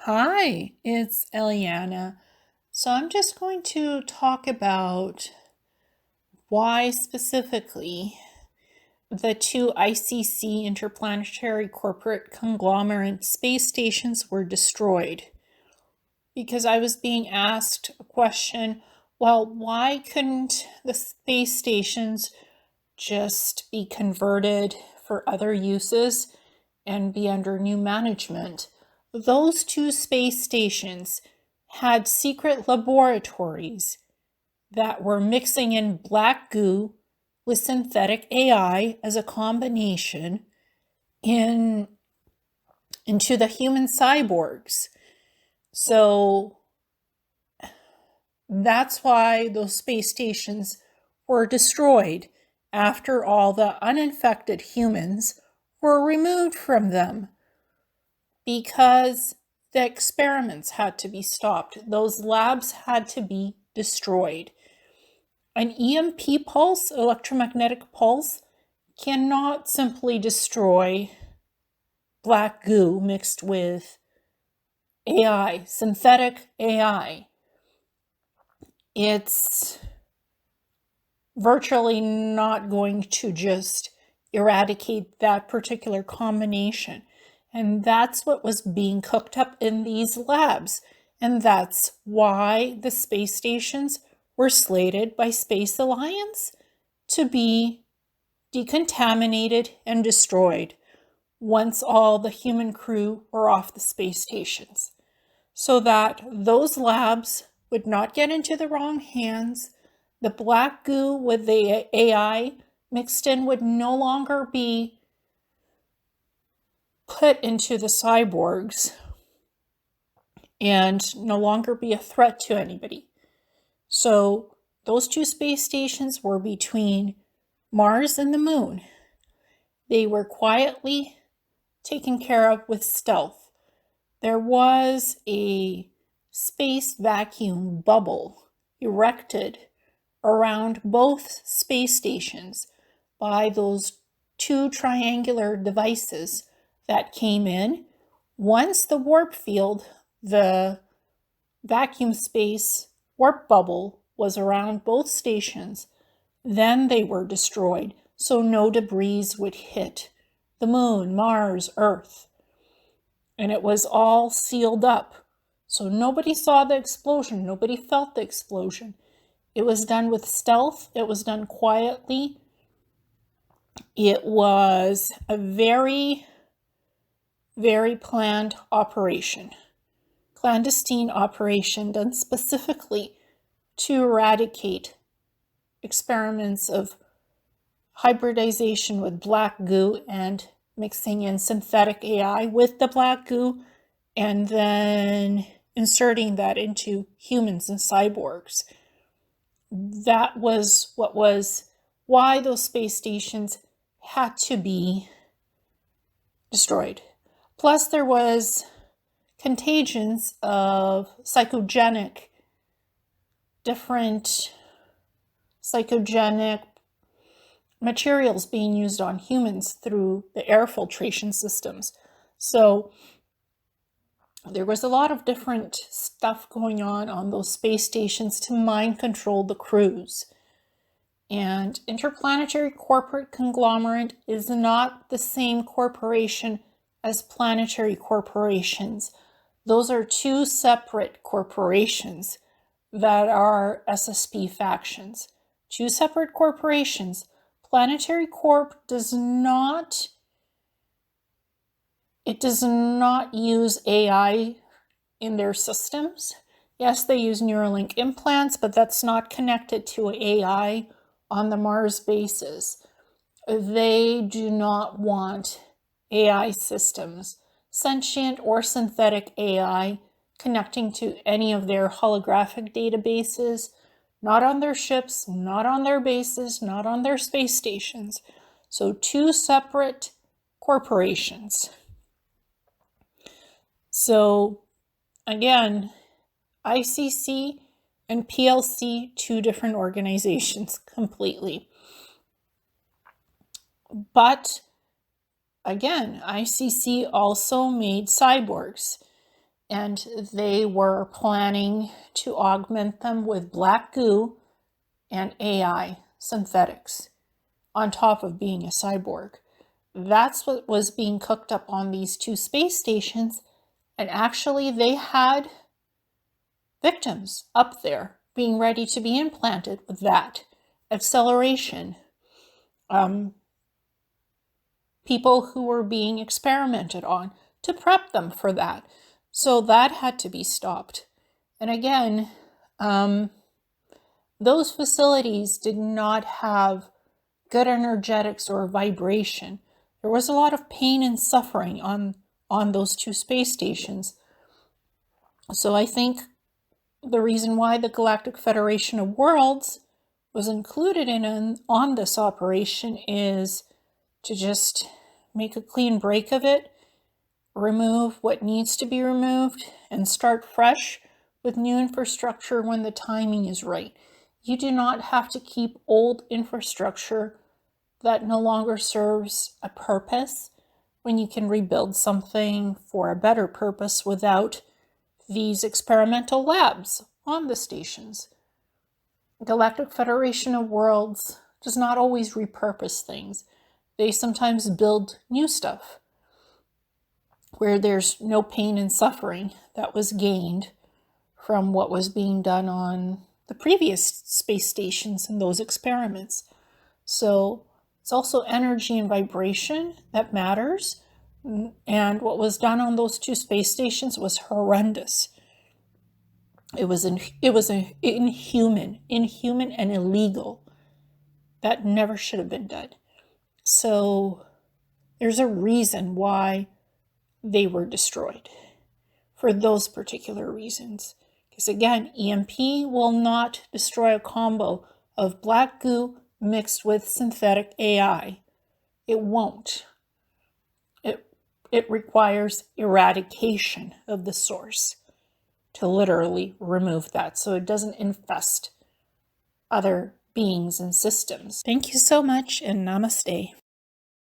Hi, it's Ileana. So I'm just going to talk about why specifically the two ICC Interplanetary Corporate Conglomerate space stations were destroyed. Because I was being asked a question, well, why couldn't the space stations just be converted for other uses and be under new management? Those two space stations had secret laboratories that were mixing in black goo with synthetic AI as a combination in into the human cyborgs. So that's why those space stations were destroyed after all the uninfected humans were removed from them, because the experiments had to be stopped. Those labs had to be destroyed. An EMP pulse, electromagnetic pulse, cannot simply destroy black goo mixed with AI, synthetic AI. It's virtually not going to just eradicate that particular combination. And that's what was being cooked up in these labs. And that's why the space stations were slated by Space Alliance to be decontaminated and destroyed once all the human crew were off the space stations, so that those labs would not get into the wrong hands. The black goo with the AI mixed in would no longer be put into the cyborgs and no longer be a threat to anybody. So those two space stations were between Mars and the Moon. They were quietly taken care of with stealth. There was a space vacuum bubble erected around both space stations by those two triangular devices that came in. Once the warp field, the vacuum space warp bubble, was around both stations, then they were destroyed, so no debris would hit the Moon, Mars, Earth. And it was all sealed up. So nobody saw the explosion, nobody felt the explosion. It was done with stealth, it was done quietly. It was a very, very planned operation. Clandestine operation done specifically to eradicate experiments of hybridization with black goo and mixing in synthetic AI with the black goo, and then inserting that into humans and cyborgs. That was why those space stations had to be destroyed. Plus, there was contagions of different psychogenic materials being used on humans through the air filtration systems. So there was a lot of different stuff going on those space stations to mind control the crews. And Interplanetary Corporate Conglomerate is not the same corporation as planetary corporations. Those are two separate corporations that are SSP factions. Two separate corporations. Planetary Corp does not use AI in their systems. Yes, they use Neuralink implants, but that's not connected to AI on the Mars bases. They do not want AI systems, sentient or synthetic AI, connecting to any of their holographic databases, not on their ships, not on their bases, not on their space stations. So two separate corporations. So again, ICC and PLC, two different organizations completely. But again, ICC also made cyborgs. and they were planning to augment them with black goo and AI synthetics on top of being a cyborg. That's what was being cooked up on these 2 space stations, and actually they had victims up there being ready to be implanted with that acceleration. People who were being experimented on to prep them for that. So that had to be stopped. And again, those facilities did not have good energetics or vibration. There was a lot of pain and suffering on those 2 space stations. So I think the reason why the Galactic Federation of Worlds was included on this operation is to just make a clean break of it, remove what needs to be removed, and start fresh with new infrastructure when the timing is right. You do not have to keep old infrastructure that no longer serves a purpose when you can rebuild something for a better purpose without these experimental labs on the stations. Galactic Federation of Worlds does not always repurpose things. They sometimes build new stuff where there's no pain and suffering that was gained from what was being done on the previous space stations and those experiments. So it's also energy and vibration that matters. And what was done on those 2 space stations was horrendous. It was inhuman and illegal. That never should have been done. So there's a reason why they were destroyed for those particular reasons. Because again, EMP will not destroy a combo of black goo mixed with synthetic AI. It won't. It requires eradication of the source to literally remove that so it doesn't infest other beings and systems. Thank you so much, and namaste.